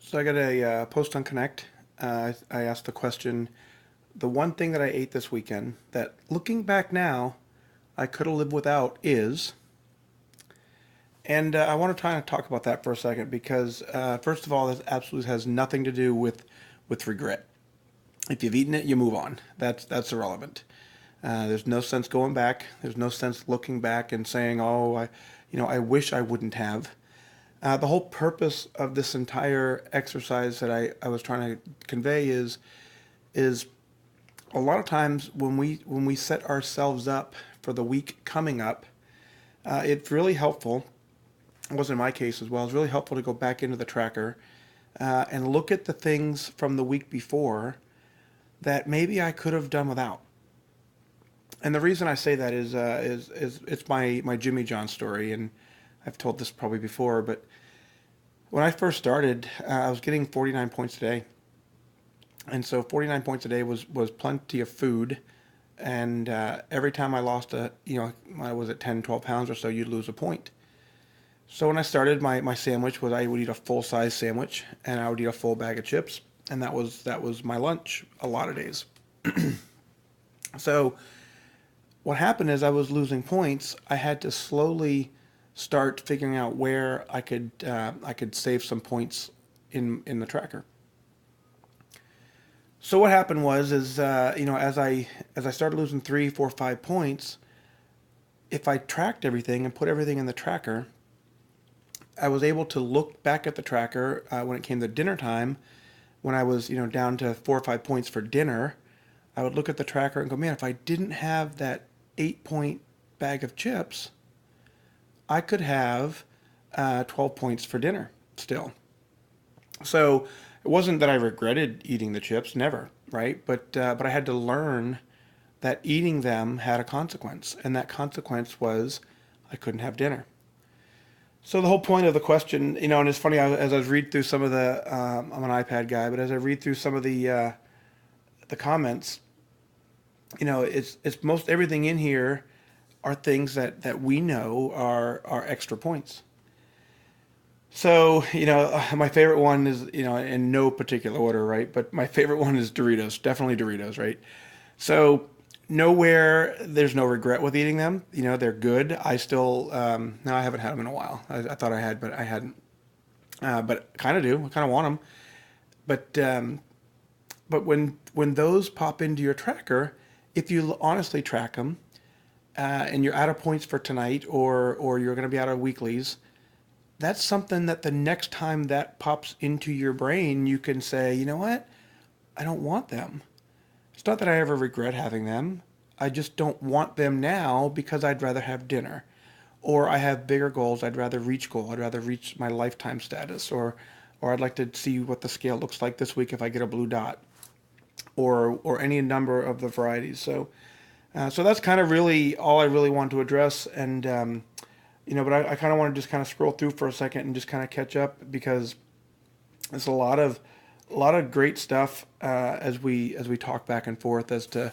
So I got a post on Connect. I asked the question, the one thing that I ate this weekend that looking back now, I could have lived without is, and I want to try and talk about that for a second because first of all, this absolutely has nothing to do with regret. If you've eaten it, you move on. That's irrelevant. There's no sense going back. There's no sense looking back and saying, "Oh, I wish I wouldn't have." The whole purpose of this entire exercise that I was trying to convey is a lot of times when we set ourselves up for the week coming up, it's really helpful. It was in my case as well. It's really helpful to go back into the tracker and look at the things from the week before that maybe I could have done without. And the reason I say that is it's my Jimmy John story, and I've told this probably before, but when I first started, I was getting 49 points a day, and so 49 points a day was plenty of food. And every time I lost I was at 10, 12 pounds or so, you'd lose a point. So when I started, my sandwich was I would eat a full size sandwich, and I would eat a full bag of chips, and that was my lunch a lot of days. So what happened is I was losing points. I had to slowly start figuring out where I could save some points in the tracker. So what happened was is as I started losing 3, 4, 5 points, if I tracked everything and put everything in the tracker, I was able to look back at the tracker when it came to dinner time. When I was down to 4 or 5 points for dinner, I would look at the tracker and go, man, if I didn't have that 8 point bag of chips, I could have 12 points for dinner still. So it wasn't that I regretted eating the chips, never, right? But I had to learn that eating them had a consequence, and that consequence was I couldn't have dinner. So the whole point of the question, and it's funny as I was read through some of the, I'm an iPad guy, but as I read through some of the comments, it's most everything in here are things that we know are extra points. So, my favorite one is, in no particular order, right? But my favorite one is Doritos, definitely Doritos, right? So, nowhere, there's no regret with eating them. They're good. I still, no, I haven't had them in a while. I thought I had, but I hadn't. But kind of do. I kind of want them. But when those pop into your tracker, if you honestly track them, and you're out of points for tonight, or you're going to be out of weeklies, that's something that the next time that pops into your brain, you can say, you know what? I don't want them. It's not that I ever regret having them. I just don't want them now because I'd rather have dinner. Or I have bigger goals. I'd rather reach goal. I'd rather reach my lifetime status. Or I'd like to see what the scale looks like this week if I get a blue dot. Or any number of the varieties. So that's kind of really all I really want to address. And but I kind of want to just kind of scroll through for a second and just kind of catch up because there's a lot of great stuff as we talk back and forth as to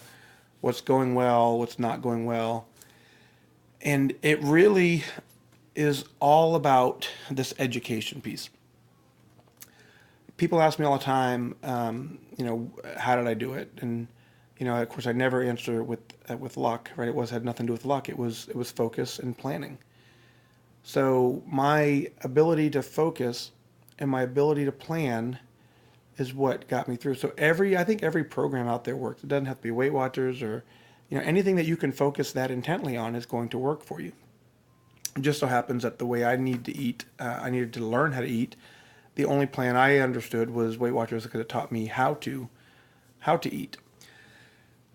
what's going well, what's not going well, and it really is all about this education piece. People ask me all the time, how did I do it? And of course, I never answer with luck, right? Had nothing to do with luck. It was focus and planning. So my ability to focus and my ability to plan is what got me through. So I think every program out there works. It doesn't have to be Weight Watchers or, anything that you can focus that intently on is going to work for you. It just so happens that the way I need to eat, I needed to learn how to eat. The only plan I understood was Weight Watchers because it taught me how to eat.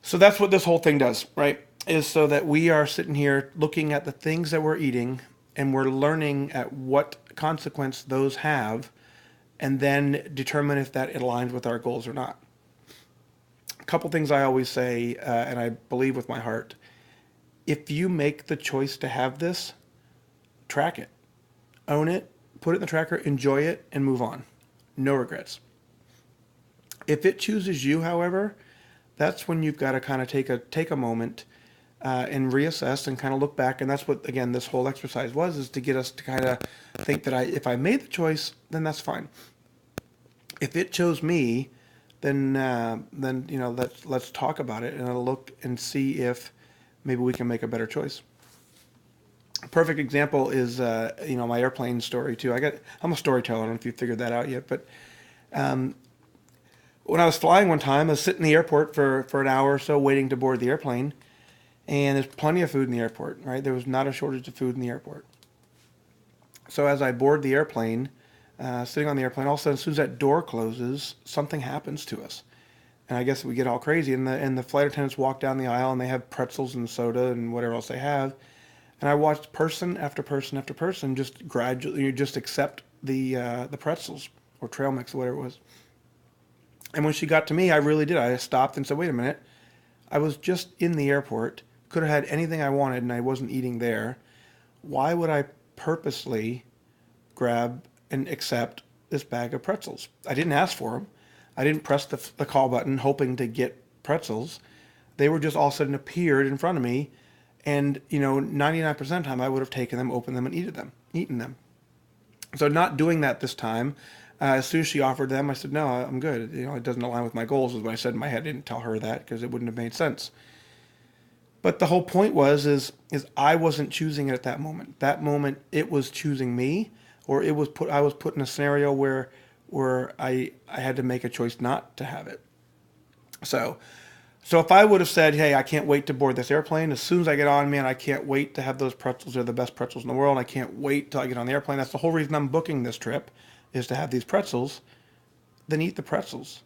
So that's what this whole thing does, right? Is so that we are sitting here looking at the things that we're eating and we're learning at what consequence those have and then determine if that aligns with our goals or not. A couple things I always say, and I believe with my heart, if you make the choice to have this, track it, own it, put it in the tracker, enjoy it, and move on. No regrets. If it chooses you, however, that's when you've got to kind of take a moment and reassess and kind of look back. And that's what, again, this whole exercise is to get us to kind of think that if I made the choice, then that's fine. If it chose me, then let's talk about it and I'll look and see if maybe we can make a better choice. A perfect example is my airplane story too. I'm a storyteller. I don't know if you figured that out yet, but um, when I was flying one time, I was sitting in the airport for an hour or so waiting to board the airplane, and there's plenty of food in the airport. Right, there was not a shortage of food in the airport. So as I board the airplane, sitting on the airplane, all of a sudden, as soon as that door closes, something happens to us. And I guess we get all crazy, and the flight attendants walk down the aisle, and they have pretzels and soda and whatever else they have. And I watched person after person after person just gradually just accept the pretzels or trail mix or whatever it was. And when she got to me, I really did. I stopped and said, "Wait a minute! I was just in the airport, could have had anything I wanted, and I wasn't eating there. Why would I purposely grab and accept this bag of pretzels? I didn't ask for them. I didn't press the call button hoping to get pretzels. They were just all of a sudden appeared in front of me, and 99% of the time I would have taken them, opened them, and eaten them. So not doing that this time. As soon as she offered them, I said, "No, I'm good. It doesn't align with my goals," is what I said in my head. I didn't tell her that because it wouldn't have made sense. But the whole point is I wasn't choosing it at that moment. That moment, it was choosing me, or I was put in a scenario where I had to make a choice not to have it. So if I would have said, "Hey, I can't wait to board this airplane. As soon as I get on, man, I can't wait to have those pretzels. They're the best pretzels in the world. I can't wait till I get on the airplane. That's the whole reason I'm booking this trip, is to have these pretzels." Then eat the pretzels.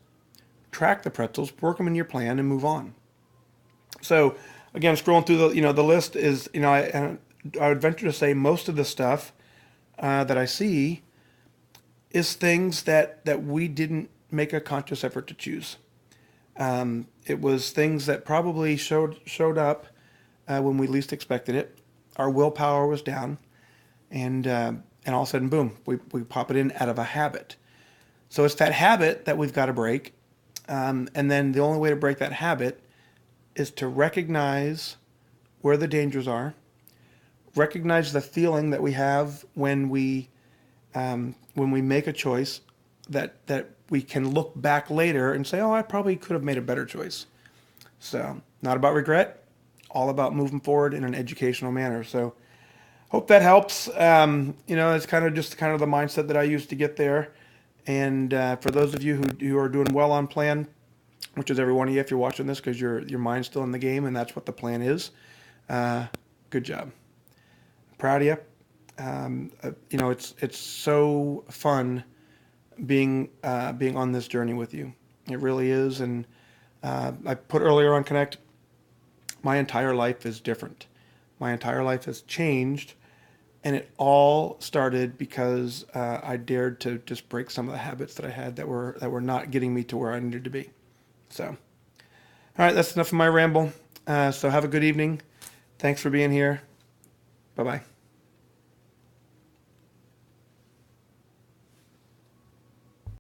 Track the pretzels, work them in your plan, and move on. So again, scrolling through the list is I would venture to say most of the stuff that I see is things that we didn't make a conscious effort to choose. It was things that probably showed up when we least expected it. Our willpower was down, and all of a sudden, boom, we pop it in out of a habit. So it's that habit that we've got to break, and then the only way to break that habit is to recognize where the dangers are, recognize the feeling that we have when we make a choice that we can look back later and say, "Oh, I probably could have made a better choice." So not about regret, all about moving forward in an educational manner. So hope that helps. It's kind of the mindset that I used to get there. And for those of you who are doing well on plan, which is every one of you if you're watching this because your mind's still in the game and that's what the plan is, good job. Proud of you. It's so fun being on this journey with you. It really is. And I put earlier on Connect, my entire life is different. My entire life has changed, and it all started because I dared to just break some of the habits that I had that were not getting me to where I needed to be. So, all right, that's enough of my ramble. So have a good evening. Thanks for being here. Bye-bye.